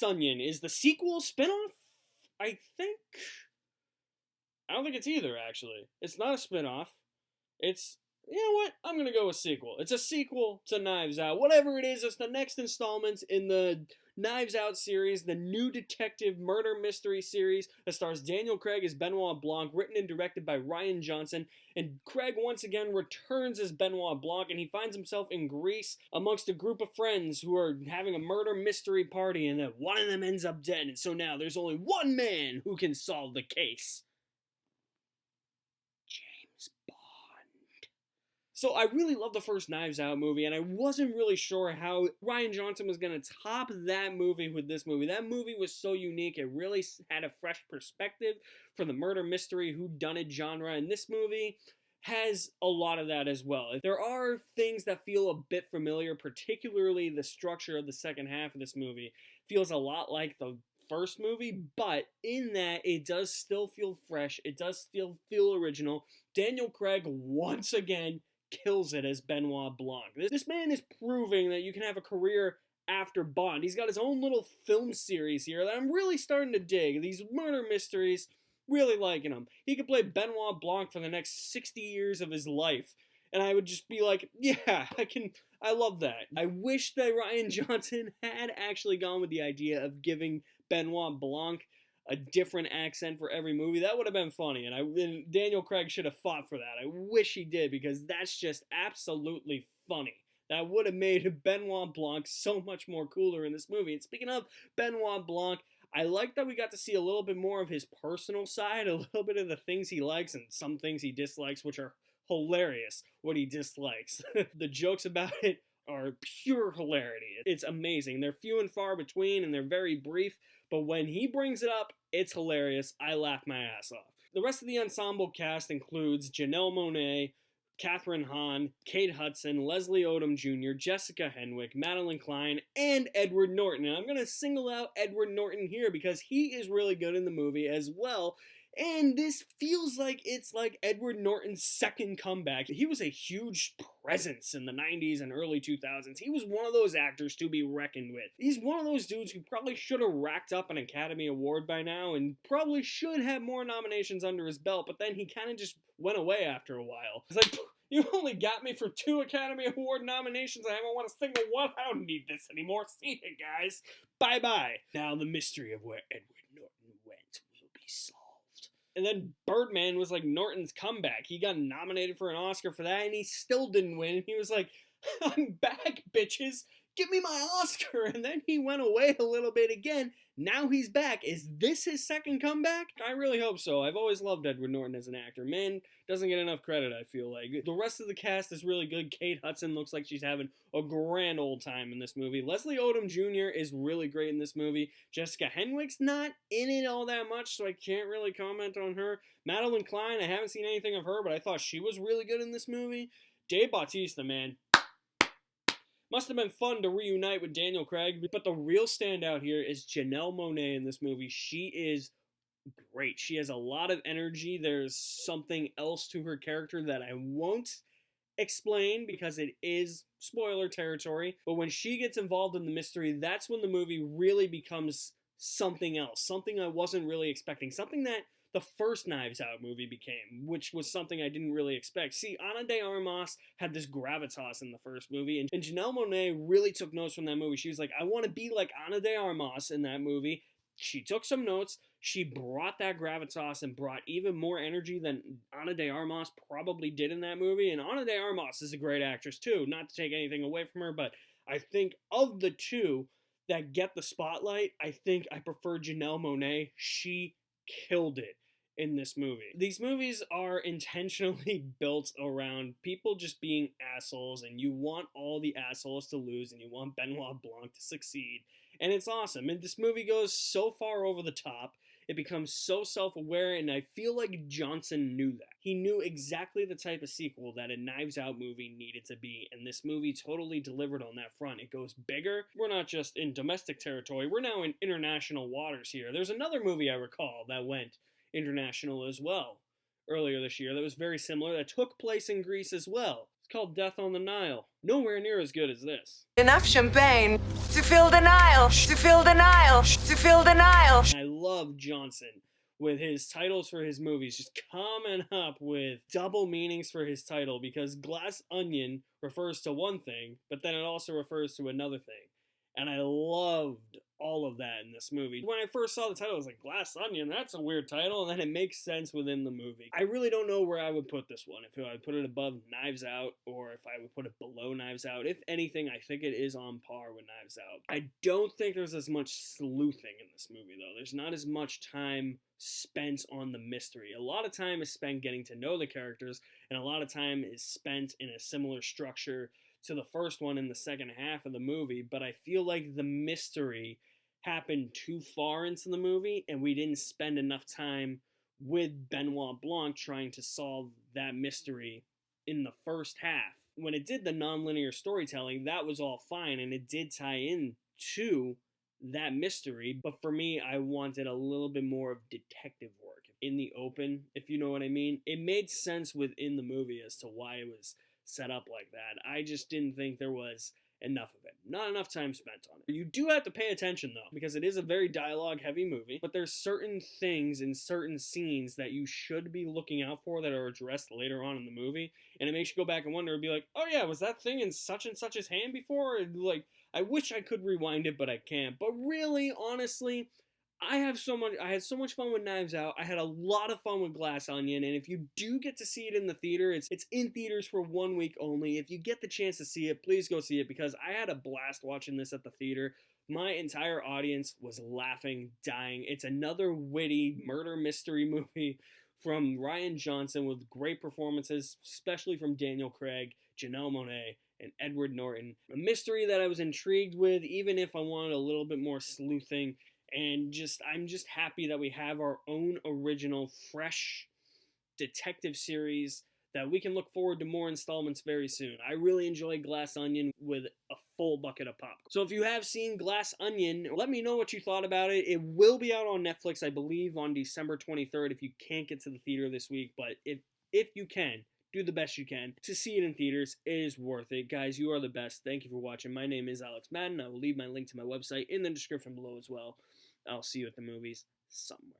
Onion is the sequel, spinoff? I think. I don't think it's either, actually. It's not a spinoff. It's, you know what? I'm going to go with sequel. It's a sequel to Knives Out. Whatever it is, it's the next installment in the Knives Out series, the new detective murder mystery series that stars Daniel Craig as Benoit Blanc, written and directed by Rian Johnson. And Craig once again returns as Benoit Blanc, and he finds himself in Greece amongst a group of friends who are having a murder mystery party, and then one of them ends up dead. And so now there's only one man who can solve the case. So I really love the first Knives Out movie, and I wasn't really sure how Rian Johnson was going to top that movie with this movie. That movie was so unique. It really had a fresh perspective for the murder mystery whodunit genre, and this movie has a lot of that as well. There are things that feel a bit familiar, particularly the structure of the second half of this movie feels a lot like the first movie, but in that it does still feel fresh. It does still feel original. Daniel Craig once again kills it as Benoit Blanc. This man is proving that you can have a career after Bond. He's got his own little film series here that I'm really starting to dig. These murder mysteries, really liking them. He could play Benoit Blanc for the next 60 years of his life, and I would just be like, yeah, I love that. I wish that Rian Johnson had actually gone with the idea of giving Benoit Blanc a different accent for every movie. That would have been funny, and Daniel Craig should have fought for that. I wish he did, because that's just absolutely funny. That would have made Benoit Blanc so much more cooler in this movie. And speaking of Benoit Blanc, I like that we got to see a little bit more of his personal side, a little bit of the things he likes and some things he dislikes, which are hilarious, what he dislikes. The jokes about it are pure hilarity. It's amazing. They're few and far between, and they're very brief, but when he brings it up, it's hilarious. I laugh my ass off. The rest of the ensemble cast includes Janelle Monáe, Catherine Hahn, Kate Hudson, Leslie Odom Jr., Jessica Henwick, Madeline Klein, and Edward Norton. And I'm going to single out Edward Norton here because he is really good in the movie as well. And this feels like it's like Edward Norton's second comeback. He was a huge presence in the 90s and early 2000s. He was one of those actors to be reckoned with. He's one of those dudes who probably should have racked up an Academy Award by now and probably should have more nominations under his belt, but then he kind of just went away after a while. It's like, you only got me for 2 Academy Award nominations. I haven't won a single one. I don't need this anymore. See you guys. Bye-bye. Now the mystery of where Edward Norton went will be solved. And then Birdman was like Norton's comeback. He got nominated for an Oscar for that, and he still didn't win. He was like, I'm back, bitches. Give me my Oscar. And then he went away a little bit again. Now he's back. Is this his second comeback? I really hope so. I've always loved Edward Norton as an actor. Man doesn't get enough credit, I feel like. The rest of the cast is really good. Kate Hudson looks like she's having a grand old time in this movie. Leslie Odom Jr. is really great in this movie. Jessica Henwick's not in it all that much, so I can't really comment on her. Madeline Klein, I haven't seen anything of her, but I thought she was really good in this movie. Dave Bautista, man. Must have been fun to reunite with Daniel Craig, but the real standout here is Janelle Monáe in this movie. She is great. She has a lot of energy. There's something else to her character that I won't explain because it is spoiler territory, but when she gets involved in the mystery, that's when the movie really becomes something else, something I wasn't really expecting, something that the first Knives Out movie became, which was something I didn't really expect. See, Ana de Armas had this gravitas in the first movie, and Janelle Monáe really took notes from that movie. She was like, I want to be like Ana de Armas in that movie. She took some notes, she brought that gravitas and brought even more energy than Ana de Armas probably did in that movie, and Ana de Armas is a great actress too, not to take anything away from her, but I think of the two that get the spotlight, I think I prefer Janelle Monáe. She killed it in this movie. These movies are intentionally built around people just being assholes, and you want all the assholes to lose, and you want Benoit Blanc to succeed, and it's awesome. And this movie goes so far over the top, it becomes so self-aware, and I feel like Johnson knew that. He knew exactly the type of sequel that a Knives Out movie needed to be, and this movie totally delivered on that front. It goes bigger. We're not just in domestic territory, we're now in international waters here. There's another movie I recall that went international as well earlier this year that was very similar, that took place in Greece as well. It's called Death on the Nile. Nowhere near as good as this. Enough champagne to fill the Nile, to fill the Nile, to fill the Nile. I love Johnson with his titles for his movies, just coming up with double meanings for his title, because Glass Onion refers to one thing, but then it also refers to another thing. And I loved all of that in this movie. When I first saw the title, I was like, Glass Onion, that's a weird title, and then it makes sense within the movie. I really don't know where I would put this one, if I would put it above Knives Out, or if I would put it below Knives Out. If anything, I think it is on par with Knives Out. I don't think there's as much sleuthing in this movie, though. There's not as much time spent on the mystery. A lot of time is spent getting to know the characters, and a lot of time is spent in a similar structure to the first one in the second half of the movie, but I feel like the mystery happened too far into the movie, and we didn't spend enough time with Benoit Blanc trying to solve that mystery in the first half. When it did the nonlinear storytelling, that was all fine, and it did tie in to that mystery, but for me, I wanted a little bit more of detective work in the open, if you know what I mean. It made sense within the movie as to why it was set up like that. I just didn't think there was enough of it. Not enough time spent on it. You do have to pay attention, though, because it is a very dialogue-heavy movie, but there's certain things in certain scenes that you should be looking out for that are addressed later on in the movie, and it makes you go back and wonder and be like, oh yeah, was that thing in such and such's hand before? And like, I wish I could rewind it, but I can't. But really, honestly, I had so much fun with Knives Out. I had a lot of fun with Glass Onion, and if you do get to see it in the theater, it's in theaters for 1 week only. If you get the chance to see it, please go see it, because I had a blast watching this at the theater. My entire audience was laughing, dying. It's another witty murder mystery movie from Rian Johnson with great performances, especially from Daniel Craig, Janelle Monáe, and Edward Norton. A mystery that I was intrigued with, even if I wanted a little bit more sleuthing. And I'm just happy that we have our own original, fresh detective series that we can look forward to more installments very soon. I really enjoyed Glass Onion with a full bucket of popcorn. So if you have seen Glass Onion, let me know what you thought about it. It will be out on Netflix, I believe, on December 23rd if you can't get to the theater this week. But if you can, do the best you can to see it in theaters. It is worth it. Guys, you are the best. Thank you for watching. My name is Alex Madden. I will leave my link to my website in the description below as well. I'll see you at the movies somewhere.